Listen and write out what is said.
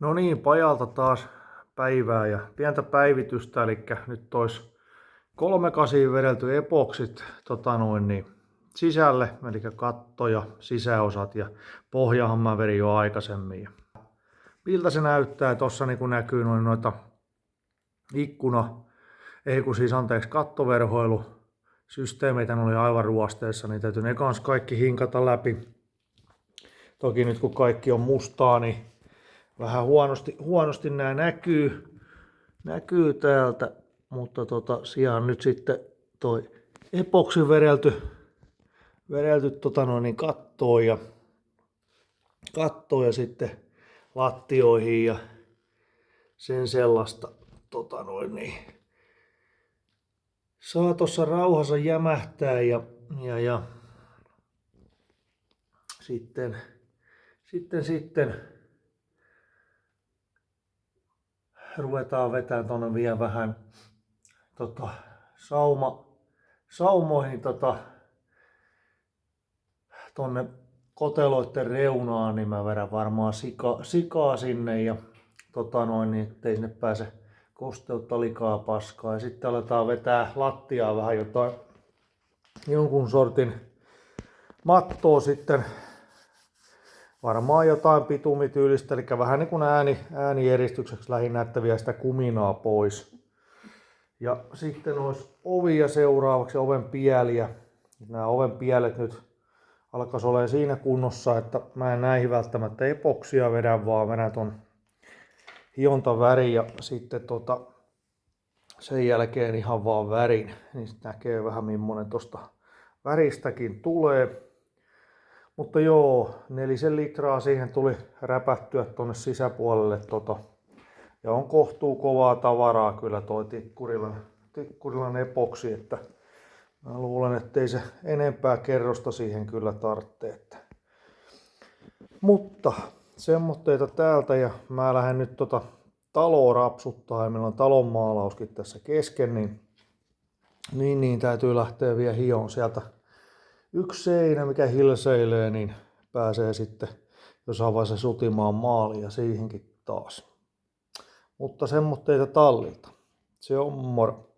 No niin, pajalta taas päivää ja pientä päivitystä, eli nyt tois 3/8 vedelty epoksit sisälle, eli katto ja sisäosat ja pohjahan mä verin jo aikaisemmin. Miltä se näyttää? Tossa niin näkyy noita kattoverhoilusysteemeitä, ne oli aivan ruosteessa, niin täytyy ne kans kaikki hinkata läpi. Toki nyt kun kaikki on mustaa, niin vähän huonosti nämä näkyy täältä, mutta siellä nyt sitten toi epoksi verelty kattoon ja sitten lattioihin ja sen sellaista saa tuossa rauhassa jämähtää ja sitten ruvetaan vetämään tonne vielä vähän saumoihin tonne koteloiden reunaan, niin mä vedän varmaan sikaa sinne ja niin ettei sinne pääse kosteutta, likaa, paskaa. Ja sitten aletaan vetää lattiaa vähän jonkun sortin mattoa sitten. Varmaan jotain bitumityylistä, eli vähän niin kuin äänijeristykseksi lähinnä, että vie sitä kuminaa pois. Ja sitten olisi ovia seuraavaksi, oven pieliä. Nämä oven pielet nyt alkaisi olemaan siinä kunnossa, että mä en näihin välttämättä epoksia vedä, vaan vedän ton hiontavärin ja sitten sen jälkeen ihan vaan värin. Niin sitten näkee vähän millainen tosta väristäkin tulee. Mutta joo, 4 litraa siihen tuli räpättyä tonne sisäpuolelle ja on kohtuu kovaa tavaraa kyllä toi Tikkurilan epoksi, että mä luulen, ettei se enempää kerrosta siihen kyllä tarvitse. Mutta semmoitteita täältä ja mä lähden nyt taloa rapsuttaa ja meillä on talon maalauskin tässä kesken, niin täytyy lähteä vielä hion sieltä. Yksi seinä, mikä hilseilee, niin pääsee sitten jossain vaiheessa sutimaan maalia siihenkin taas. Mutta semmoitteita tallilta. Se on moro.